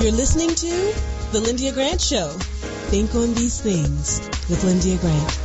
You're listening to The Lyndia Grant Show. Think on these things with Lyndia Grant.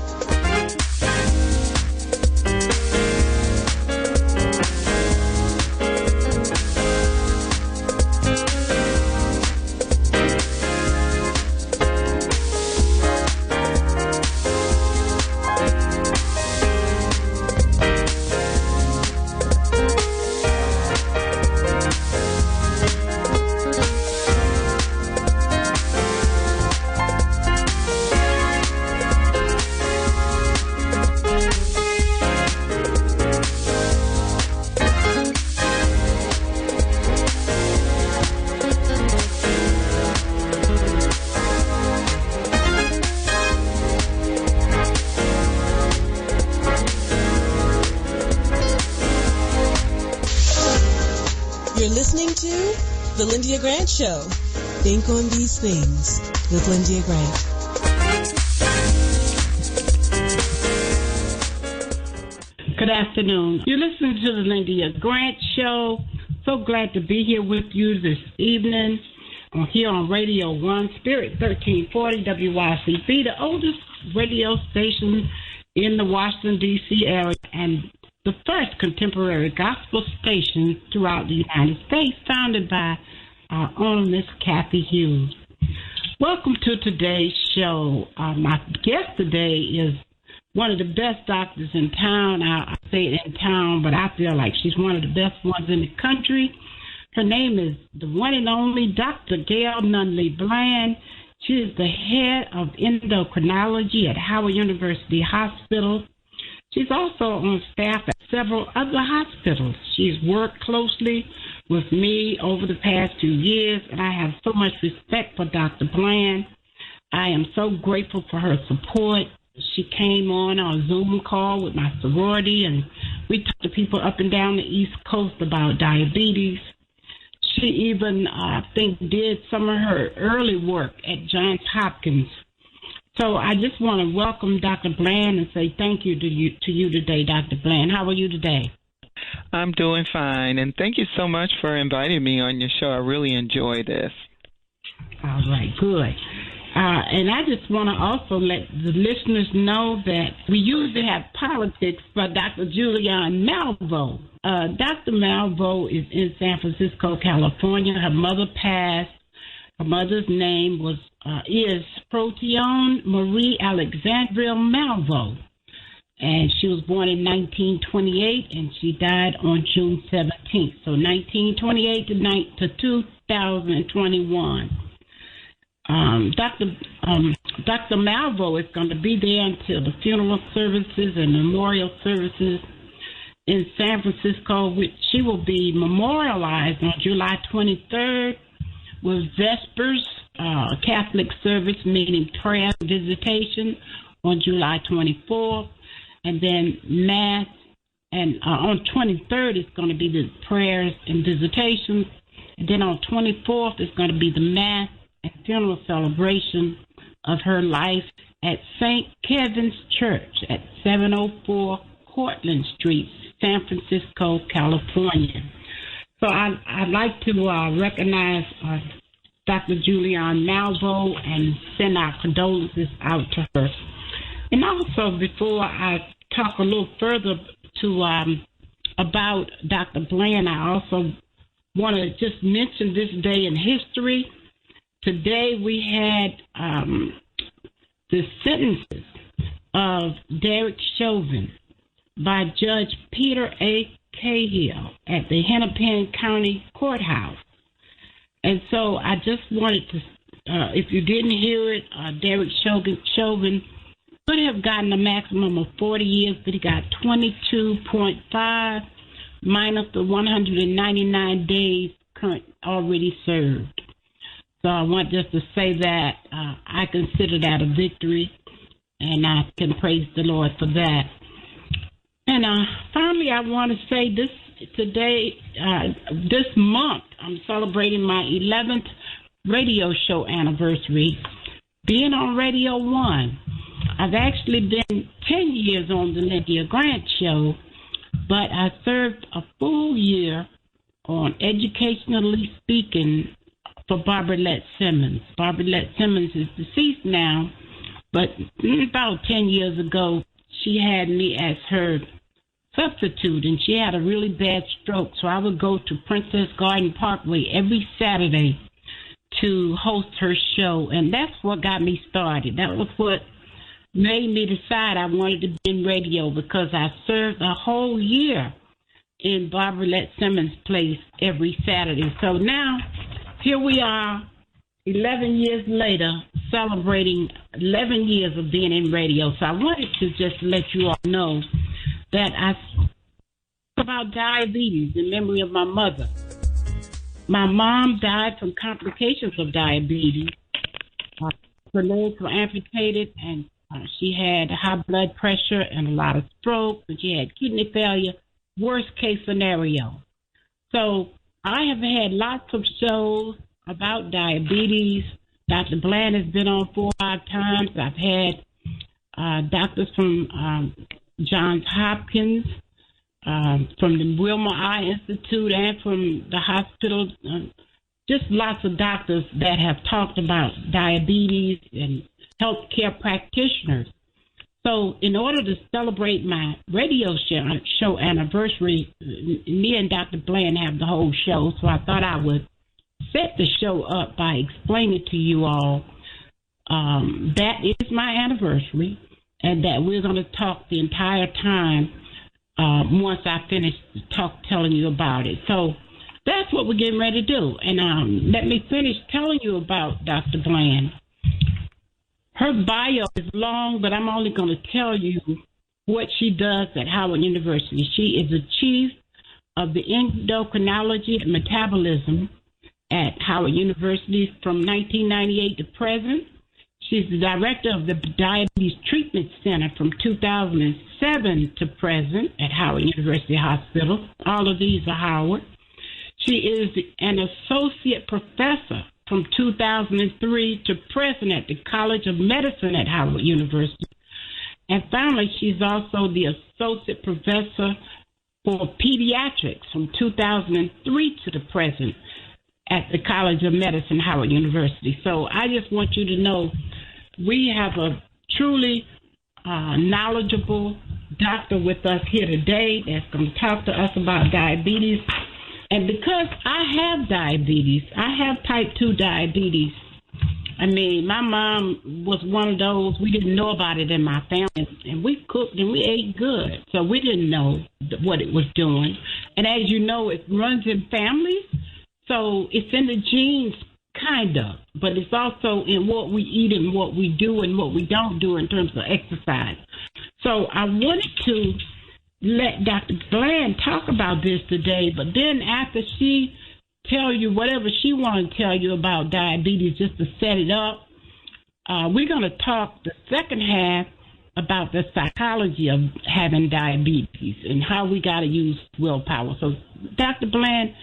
You're listening to The Lyndia Grant Show. Think on these things with Lyndia Grant. Good afternoon. You're listening to The Lyndia Grant Show. So glad to be here with you this evening here on Radio 1, Spirit 1340 WYCB, the oldest radio station in the Washington, D.C. area, and the first contemporary gospel station throughout the United States, founded by our own Miss Kathy Hughes. Welcome to today's show. My guest today is one of the best doctors in town. I say it in town, but I feel like she's one of the best ones in the country. Her name is the one and only Dr. Gail Nunlee-Bland. She is the head of endocrinology at Howard University Hospital. She's also on staff at several other hospitals. She's worked closely with me over the past 2 years, and I have so much respect for Dr. Bland. I am so grateful for her support. She came on our Zoom call with my sorority, and we talked to people up and down the East Coast about diabetes. She even, I think, did some of her early work at Johns Hopkins. So I just want to welcome Dr. Bland and say thank you to you today, Dr. Bland. How are you today? I'm doing fine, and thank you so much for inviting me on your show. I really enjoy this. All right, good. And I just want to also let the listeners know that we usually have politics for Dr. Julianne Malveaux. Dr. Malveaux is in San Francisco, California. Her mother passed. Her mother's name is Proteone Marie Alexandria Malveaux, and she was born in 1928, and she died on June 17th. So 1928 to 2021. Dr. Malveaux is going to be there until the funeral services and memorial services in San Francisco, which she will be memorialized on July 23rd with Vespers, Catholic service, meaning prayer and visitation, on July 24th, and then Mass, and on 23rd it's going to be the prayers and visitations, and then on 24th it's going to be the Mass and funeral celebration of her life at St. Kevin's Church at 704 Cortlandt Street, San Francisco, California. So I'd like to recognize Dr. Julianne Malveaux and send our condolences out to her. And also, before I talk a little further about Dr. Bland, I also want to just mention this day in history. Today we had the sentences of Derek Chauvin by Judge Peter A. Cahill at the Hennepin County Courthouse. And so I just wanted to, if you didn't hear it, Derek Chauvin could have gotten a maximum of 40 years, but he got 22.5 minus the 199 days current already served. So I want just to say that I consider that a victory, and I can praise the Lord for that. And finally, I want to say this month, I'm celebrating my 11th radio show anniversary, being on Radio 1. I've actually been 10 years on the Lyndia Grant Show, but I served a full year on Educationally Speaking for Barbara Lett Simmons. Barbara Lett Simmons is deceased now, but about 10 years ago, she had me as her substitute, and she had a really bad stroke. So I would go to Princess Garden Parkway every Saturday to host her show, and that's what got me started. That was what made me decide I wanted to be in radio, because I served a whole year in Barbara Lett Simmons' place every Saturday. So now, here we are, 11 years later, celebrating 11 years of being in radio. So I wanted to just let you all know that I spoke about diabetes in memory of my mother. My mom died from complications of diabetes. Her legs were amputated, and she had high blood pressure and a lot of stroke, and she had kidney failure, worst case scenario. So I have had lots of shows about diabetes. Dr. Bland has been on 4 or 5 times. I've had doctors from Johns Hopkins, from the Wilmer Eye Institute, and from the hospital. Just lots of doctors that have talked about diabetes and healthcare practitioners. So in order to celebrate my radio show anniversary, me and Dr. Bland have the whole show, so I thought I would set the show up by explaining to you all that is my anniversary, and that we're going to talk the entire time once I finish telling you about it. So that's what we're getting ready to do. And let me finish telling you about Dr. Bland. Her bio is long, but I'm only going to tell you what she does at Howard University. She is the chief of the endocrinology and metabolism at Howard University from 1998 to present. She's the director of the Diabetes Treatment Center from 2007 to present at Howard University Hospital. All of these are Howard. She is an associate professor from 2003 to present at the College of Medicine at Howard University. And finally, she's also the associate professor for pediatrics from 2003 to the present at the College of Medicine, Howard University. So I just want you to know we have a truly knowledgeable doctor with us here today that's going to talk to us about diabetes. And because I have diabetes, I have type 2 diabetes. I mean, my mom was one of those, we didn't know about it in my family, and we cooked and we ate good. So we didn't know what it was doing. And as you know, it runs in families. So it's in the genes, kind of, but it's also in what we eat and what we do and what we don't do in terms of exercise. So I wanted to let Dr. Bland talk about this today, but then after she tell you whatever she wants to tell you about diabetes, just to set it up, we're going to talk the second half about the psychology of having diabetes and how we got to use willpower. So Dr. Bland,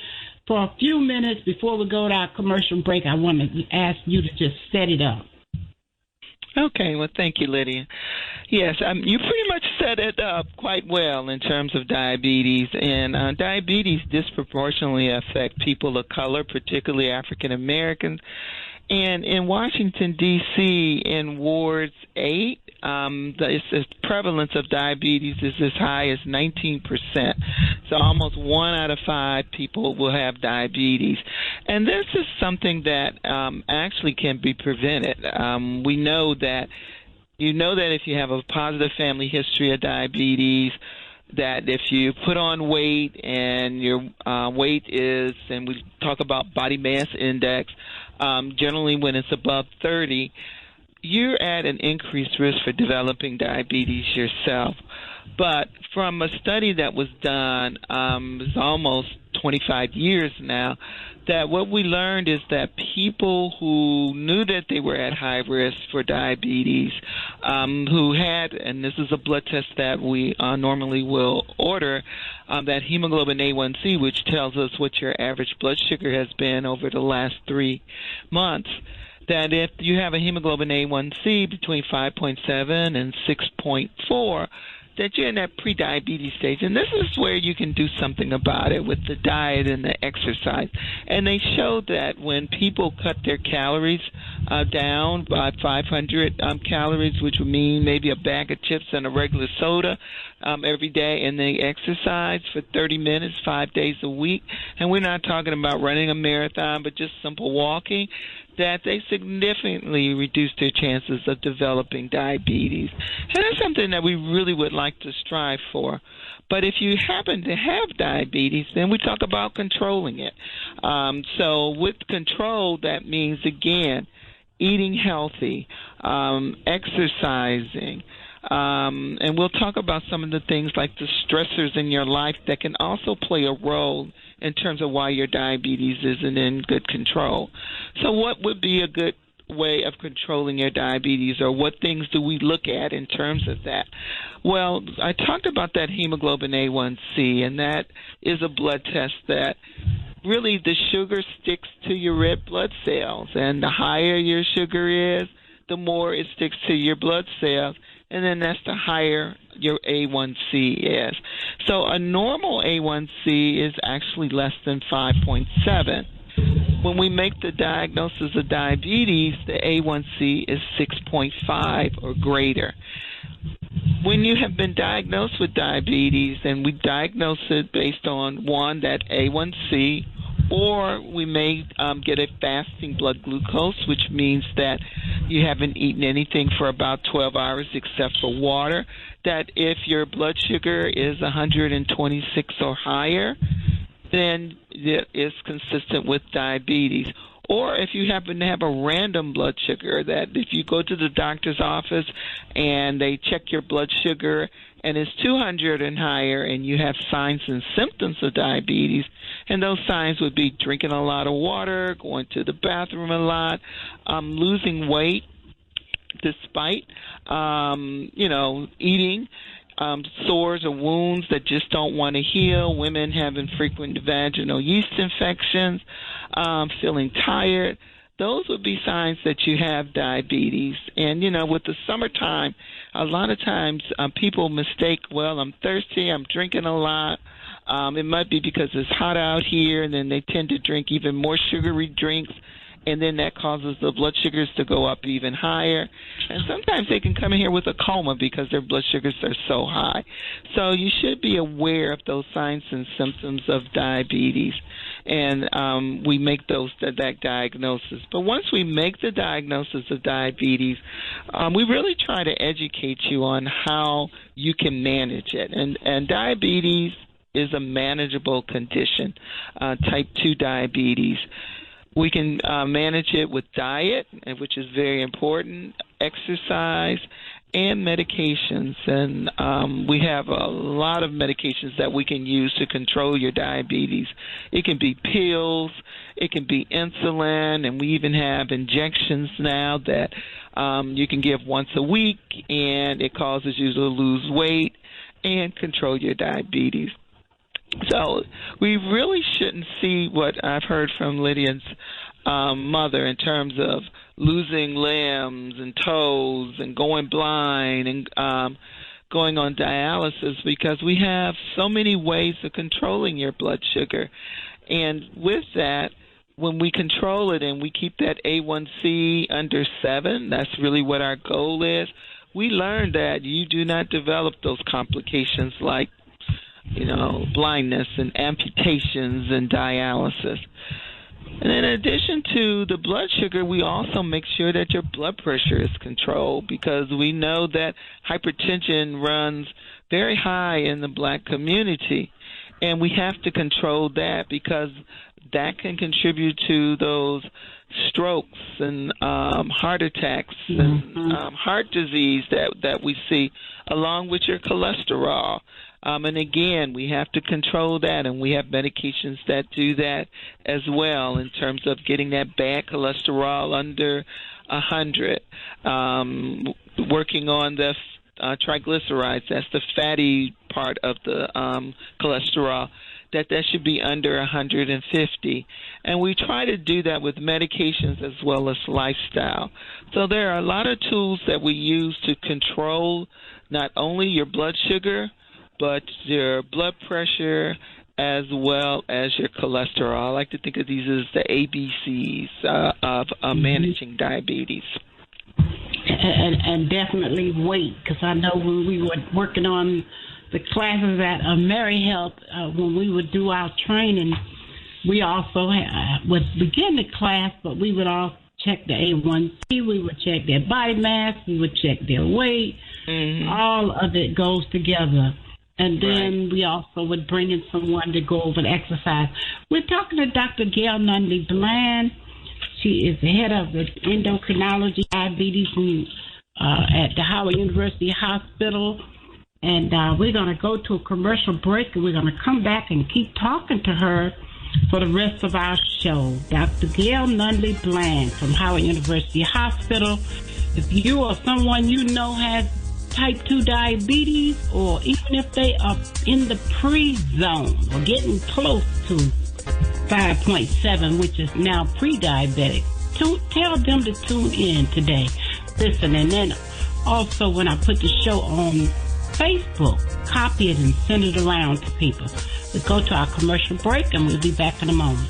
for a few minutes before we go to our commercial break, I want to ask you to just set it up. Okay, well, thank you, Lydia. Yes, you pretty much set it up quite well in terms of diabetes, and diabetes disproportionately affect people of color, particularly African Americans. And in Washington, D.C., in Wards 8, the prevalence of diabetes is as high as 19%. So almost 1 out of 5 people will have diabetes. And this is something that actually can be prevented. We know that if you have a positive family history of diabetes, that if you put on weight and your weight is, and we talk about body mass index, generally when it's above 30, you're at an increased risk for developing diabetes yourself. But from a study that was done, it's almost 25 years now, that what we learned is that people who knew that they were at high risk for diabetes, who had, and this is a blood test that we normally will order, that hemoglobin A1c, which tells us what your average blood sugar has been over the last 3 months, that if you have a hemoglobin A1c between 5.7 and 6.4, that you're in that pre-diabetes stage, and this is where you can do something about it with the diet and the exercise. And they show that when people cut their calories down by 500 calories, which would mean maybe a bag of chips and a regular soda every day, and they exercise for 30 minutes, 5 days a week, and we're not talking about running a marathon, but just simple walking, that they significantly reduce their chances of developing diabetes. And that's something that we really would like to strive for. But if you happen to have diabetes, then we talk about controlling it. So with control, that means, again, eating healthy, exercising, and we'll talk about some of the things like the stressors in your life that can also play a role in terms of why your diabetes isn't in good control. So what would be a good way of controlling your diabetes, or what things do we look at in terms of that? Well, I talked about that hemoglobin A1c, and that is a blood test that really the sugar sticks to your red blood cells, and the higher your sugar is, the more it sticks to your blood cells, and then that's the higher your A1c is. So a normal A1c is actually less than 5.7. When we make the diagnosis of diabetes, the A1c is 6.5 or greater. When you have been diagnosed with diabetes, and we diagnose it based on, one, that A1c, or we may get a fasting blood glucose, which means that you haven't eaten anything for about 12 hours except for water, that if your blood sugar is 126 or higher, then it is consistent with diabetes. Or if you happen to have a random blood sugar, that if you go to the doctor's office and they check your blood sugar and it's 200 and higher, and you have signs and symptoms of diabetes, and those signs would be drinking a lot of water, going to the bathroom a lot, losing weight despite, eating, sores or wounds that just don't want to heal, women having frequent vaginal yeast infections, feeling tired. Those would be signs that you have diabetes. And, with the summertime, a lot of times people mistake, well, I'm thirsty, I'm drinking a lot. It might be because it's hot out here, and then they tend to drink even more sugary drinks, and then that causes the blood sugars to go up even higher. And sometimes they can come in here with a coma because their blood sugars are so high. So you should be aware of those signs and symptoms of diabetes, and we make that diagnosis. But once we make the diagnosis of diabetes, we really try to educate you on how you can manage it. And diabetes is a manageable condition, type 2 diabetes. We can manage it with diet, which is very important, exercise, and medications. And we have a lot of medications that we can use to control your diabetes. It can be pills, it can be insulin, and we even have injections now that you can give once a week, and it causes you to lose weight and control your diabetes. So we really shouldn't see what I've heard from Lydia's mother in terms of losing limbs and toes and going blind and going on dialysis, because we have so many ways of controlling your blood sugar. And with that, when we control it and we keep that A1C under 7, that's really what our goal is, we learn that you do not develop those complications like blindness and amputations and dialysis. And in addition to the blood sugar, we also make sure that your blood pressure is controlled, because we know that hypertension runs very high in the black community. And we have to control that, because that can contribute to those strokes and heart attacks and heart disease that we see, along with your cholesterol. And again, we have to control that, and we have medications that do that as well in terms of getting that bad cholesterol under 100, working on the triglycerides, that's the fatty part of the cholesterol, that should be under 150. And we try to do that with medications as well as lifestyle. So there are a lot of tools that we use to control not only your blood sugar, but your blood pressure as well as your cholesterol. I like to think of these as the ABCs of managing diabetes. And definitely weight, because I know when we were working on the classes at Mary Health, when we would do our training, we also would begin the class, but we would all check the A1c, we would check their body mass, we would check their weight. All of it goes together. And then we also would bring in someone to go over the exercise. We're talking to Dr. Gail Nunlee-Bland. She is the head of the endocrinology diabetes at the Howard University Hospital. And we're going to go to a commercial break, and we're going to come back and keep talking to her for the rest of our show. Dr. Gail Nunlee-Bland from Howard University Hospital. If you or someone you know has type 2 diabetes, or even if they are in the pre-zone or getting close to 5.7, which is now pre-diabetic, tell them to tune in today. Listen, and then also when I put the show on Facebook, copy it and send it around to people. We'll go to our commercial break, and we'll be back in a moment.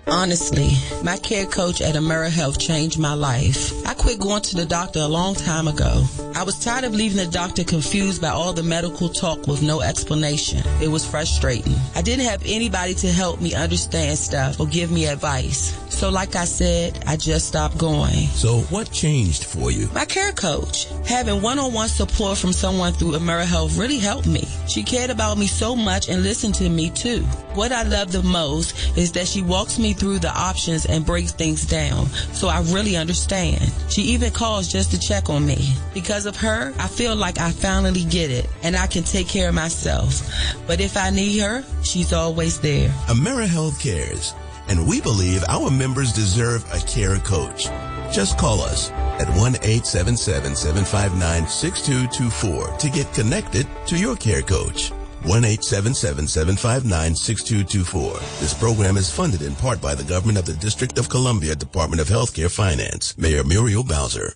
Honestly, my care coach at AmeriHealth changed my life. I quit going to the doctor a long time ago. I was tired of leaving the doctor confused by all the medical talk with no explanation. It was frustrating. I didn't have anybody to help me understand stuff or give me advice. So like I said, I just stopped going. So what changed for you? My care coach. Having one-on-one support from someone through AmeriHealth really helped me. She cared about me so much and listened to me too. What I love the most is that she walks me through the options and breaks things down, so I really understand. She even calls just to check on me. Because of her, I feel like I finally get it, and I can take care of myself. But if I need her, she's always there. AmeriHealth cares, and we believe our members deserve a care coach. Just call us at 1-877-759-6224 to get connected to your care coach. 1-877-759-6224. This program is funded in part by the government of the District of Columbia Department of Healthcare Finance. Mayor Muriel Bowser.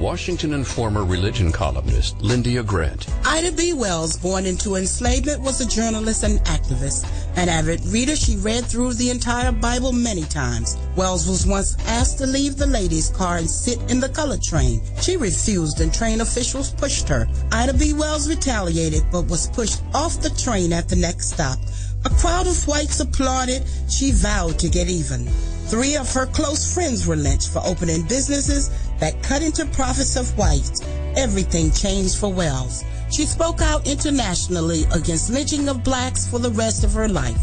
Washington and former religion columnist Lyndia Grant. Ida B. Wells, born into enslavement, was a journalist and activist. An avid reader, she read through the entire Bible many times. Wells was once asked to leave the ladies' car and sit in the colored train. She refused, and train officials pushed her. Ida B. Wells retaliated, but was pushed off the train at the next stop. A crowd of whites applauded. She vowed to get even. 3 of her close friends were lynched for opening businesses that cut into profits of whites. Everything changed for Wells. She spoke out internationally against lynching of blacks for the rest of her life.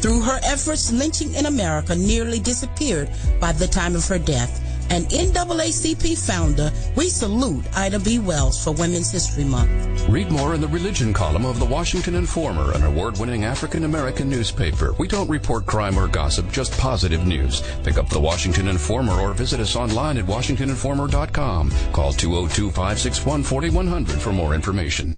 Through her efforts, lynching in America nearly disappeared by the time of her death. An NAACP founder, we salute Ida B. Wells for Women's History Month. Read more in the religion column of the Washington Informer, an award-winning African-American newspaper. We don't report crime or gossip, just positive news. Pick up the Washington Informer or visit us online at WashingtonInformer.com. Call 202-561-4100 for more information.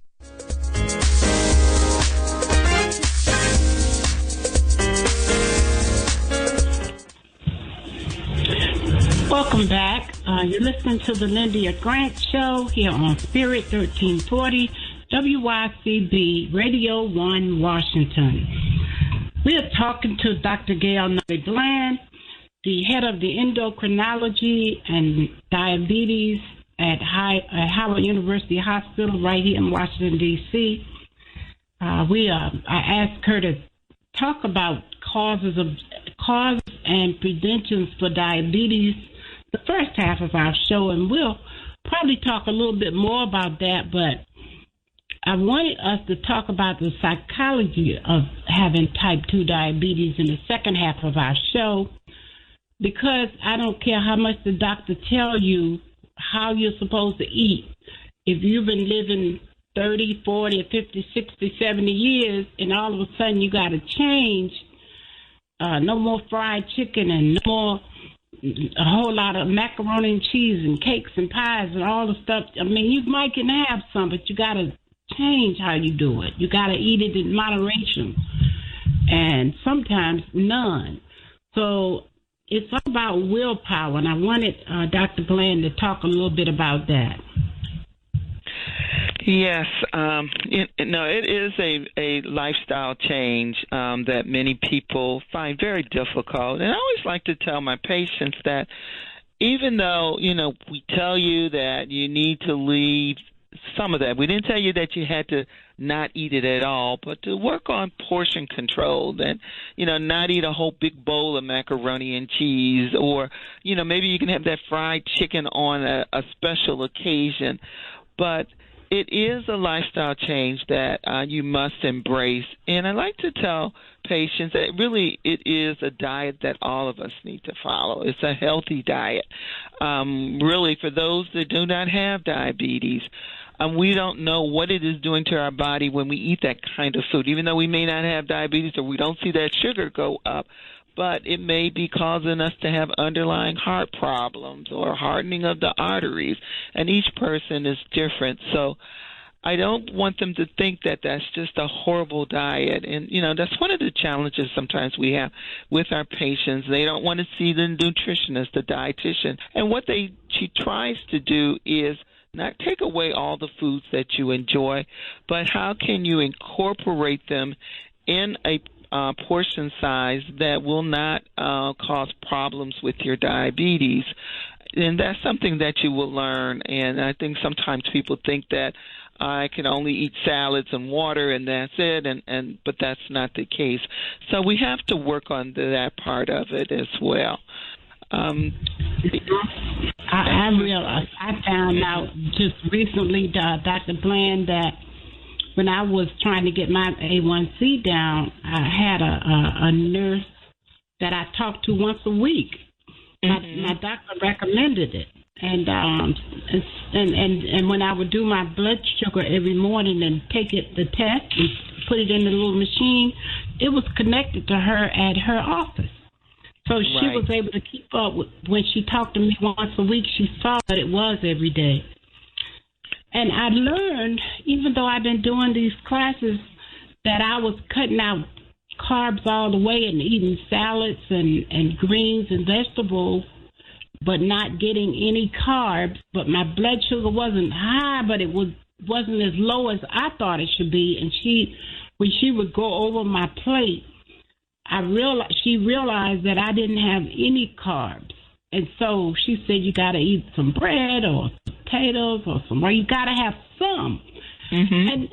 Welcome back. You're listening to the Lyndia Grant Show here on Spirit 1340 WYCB Radio 1 Washington. We are talking to Dr. Gail Nunlee-Bland, the head of the endocrinology and diabetes at Howard University Hospital right here in Washington, D.C. I asked her to talk about causes and preventions for diabetes the first half of our show, and we'll probably talk a little bit more about that, but I wanted us to talk about the psychology of having type 2 diabetes in the second half of our show, because I don't care how much the doctor tells you how you're supposed to eat. If you've been living 30, 40, 50, 60, 70 years, and all of a sudden you got to change, no more fried chicken and no more a whole lot of macaroni and cheese and cakes and pies and all the stuff. I mean, you might can have some, but you got to change how you do it. You got to eat it in moderation, and sometimes none. So it's all about willpower, and I wanted Dr. Bland to talk a little bit about that. Yes, it is a lifestyle change that many people find very difficult. And I always like to tell my patients that even though, we tell you that you need to leave some of that. We didn't tell you that you had to not eat it at all, but to work on portion control, and, not eat a whole big bowl of macaroni and cheese, or, maybe you can have that fried chicken on a special occasion. But it is a lifestyle change that you must embrace. And I like to tell patients that really it is a diet that all of us need to follow. It's a healthy diet. Really, for those that do not have diabetes, we don't know what it is doing to our body when we eat that kind of food, even though we may not have diabetes or we don't see that sugar go up. But it may be causing us to have underlying heart problems or hardening of the arteries, and each person is different. So I don't want them to think that that's just a horrible diet. And, that's one of the challenges sometimes we have with our patients. They don't want to see the nutritionist, the dietitian. And what she tries to do is not take away all the foods that you enjoy, but how can you incorporate them in a portion size that will not cause problems with your diabetes. And that's something that you will learn. And I think sometimes people think that I can only eat salads and water and that's it, but that's not the case. So we have to work on that part of it as well. I realized, I found out just recently, Dr. Bland, that when I was trying to get my A1c down, I had a nurse that I talked to once a week. My doctor recommended it, and when I would do my blood sugar every morning and take the test and put it in the little machine, it was connected to her at her office. So she was able to keep up with, when she talked to me once a week, she saw that it was every day. And I learned, even though I've been doing these classes, that I was cutting out carbs all the way and eating salads and greens and vegetables, but not getting any carbs. But my blood sugar wasn't high, but it wasn't as low as I thought it should be. And when she would go over my plate, she realized that I didn't have any carbs. And so she said, you got to eat some bread or potatoes or you got to have some. And,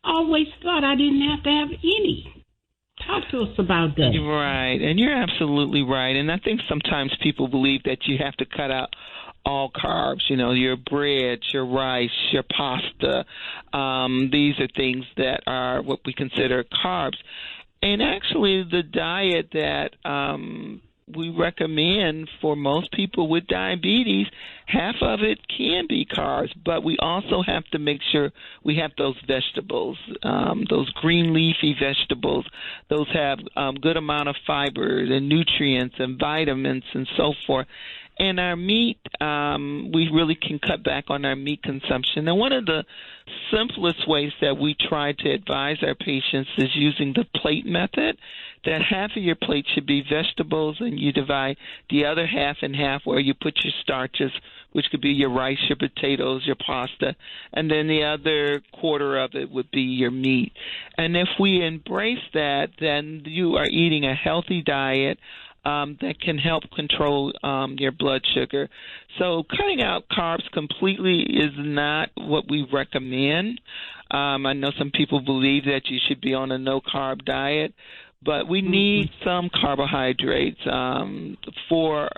I always thought I didn't have to have any. Talk to us about that. Right. And you're absolutely right. And I think sometimes people believe that you have to cut out all carbs, your bread, your rice, your pasta. These are things that are what we consider carbs. And actually the diet that we recommend for most people with diabetes, half of it can be carbs, but we also have to make sure we have those vegetables, those green leafy vegetables. Those have good amount of fiber and nutrients and vitamins and so forth. And our meat, we really can cut back on our meat consumption. And one of the simplest ways that we try to advise our patients is using the plate method, that half of your plate should be vegetables and you divide the other half in half where you put your starches, which could be your rice, your potatoes, your pasta, and then the other quarter of it would be your meat. And if we embrace that, then you are eating a healthy diet that can help control your blood sugar. So cutting out carbs completely is not what we recommend. I know some people believe that you should be on a no-carb diet, but we need some carbohydrates for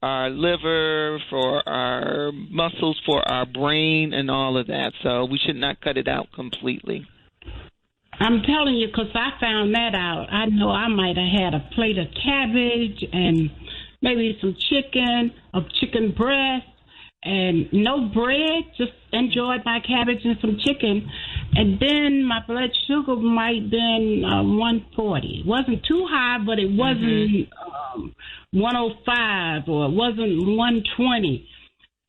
our liver, for our muscles, for our brain, and all of that. So we should not cut it out completely. I'm telling you, because I found that out. I know I might have had a plate of cabbage and maybe some chicken breast, and no bread, just enjoyed my cabbage and some chicken. And then my blood sugar might have been 140. It wasn't too high, but it wasn't 105 or it wasn't 120.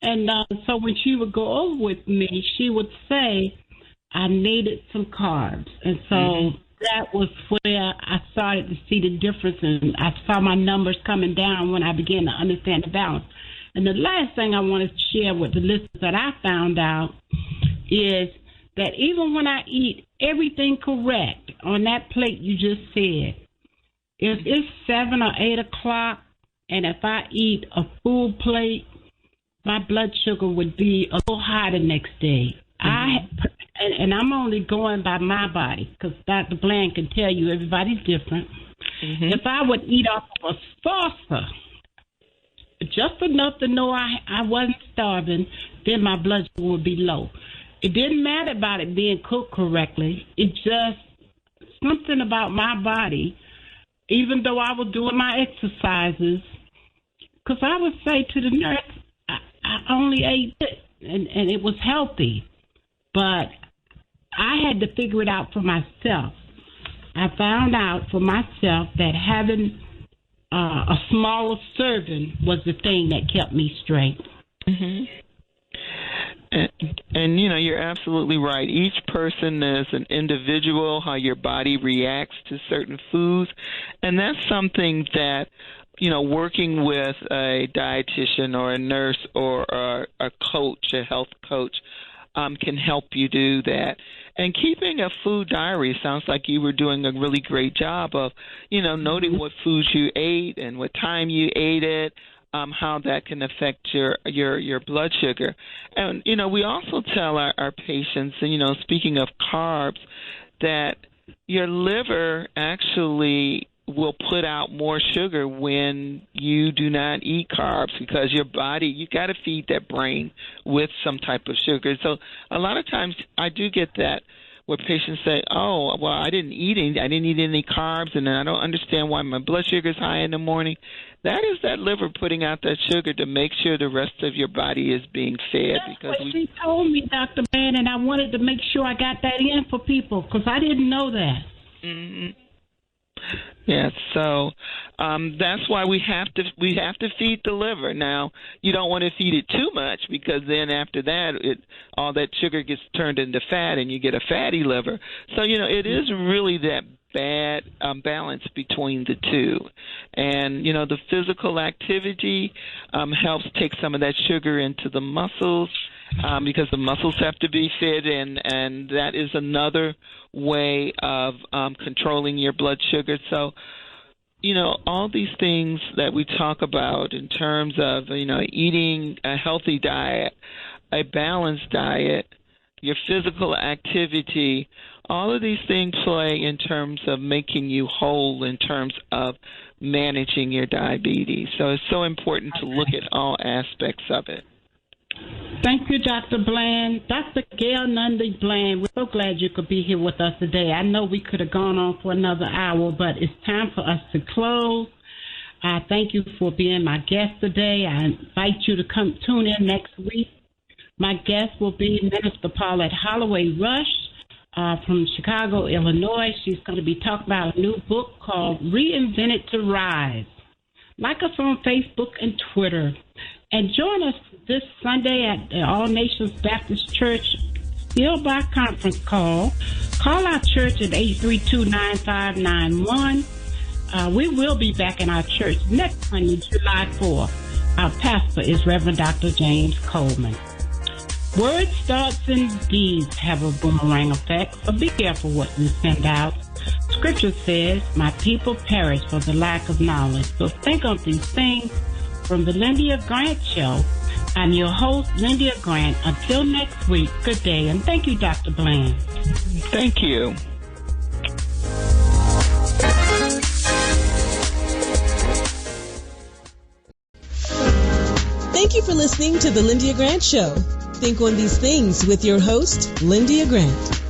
And so when she would go over with me, she would say I needed some carbs. And so that was where I started to see the difference, and I saw my numbers coming down when I began to understand the balance. And the last thing I want to share with the listeners that I found out is that even when I eat everything correct on that plate you just said, if it's 7 or 8 o'clock and if I eat a full plate, my blood sugar would be a little high the next day. And I'm only going by my body because Dr. Bland can tell you everybody's different. If I would eat off of a saucer, just enough to know I wasn't starving, then my blood sugar would be low. It didn't matter about it being cooked correctly. It just something about my body, even though I was doing my exercises, because I would say to the nurse, I only ate it, and it was healthy. But I had to figure it out for myself. I found out for myself that having a smaller serving was the thing that kept me straight. And you know, you're absolutely right. Each person is an individual, how your body reacts to certain foods. And that's something that, you know, working with a dietitian or a nurse or a coach, a health coach, can help you do that. And keeping a food diary sounds like you were doing a really great job of, you know, noting what foods you ate and what time you ate it, how that can affect your blood sugar. And, you know, we also tell our patients, and, you know, speaking of carbs, that your liver actually will put out more sugar when you do not eat carbs, because your body, you got to feed that brain with some type of sugar. So a lot of times I do get that where patients say, oh, well, I didn't eat any carbs, and I don't understand why my blood sugar is high in the morning. That is that liver putting out that sugar to make sure the rest of your body is being fed. That's what she told me, Dr. Bland, and I wanted to make sure I got that in for people because I didn't know that. Yes, so that's why we have to feed the liver. Now, you don't want to feed it too much, because then after that, all that sugar gets turned into fat, and you get a fatty liver. So, you know, it is really that bad balance between the two. And, you know, the physical activity helps take some of that sugar into the muscles, because the muscles have to be fed, and that is another way of controlling your blood sugar. So, you know, all these things that we talk about in terms of, you know, eating a healthy diet, a balanced diet, your physical activity, all of these things play in terms of making you whole in terms of managing your diabetes. So it's so important to look at all aspects of it. Thank you, Dr. Bland. Dr. Gail Nunlee-Bland, we're so glad you could be here with us today. I know we could have gone on for another hour, but it's time for us to close. I thank you for being my guest today. I invite you to come tune in next week. My guest will be Minister Paulette Holloway Rush from Chicago, Illinois. She's going to be talking about a new book called Reinvented to Rise. Like us on Facebook and Twitter. And join us this Sunday at the All Nations Baptist Church, still by conference call. Call our church at 832-9591. We will be back in our church next Sunday, July 4th. Our pastor is Reverend Dr. James Coleman. Words, thoughts, and deeds have a boomerang effect, so be careful what you send out. Scripture says, my people perish for the lack of knowledge. So think of these things. From the Lyndia Grant Show, I'm your host, Lyndia Grant. Until next week, good day, and thank you, Dr. Bland. Thank you. Thank you for listening to the Lyndia Grant Show. Think on these things with your host, Lyndia Grant.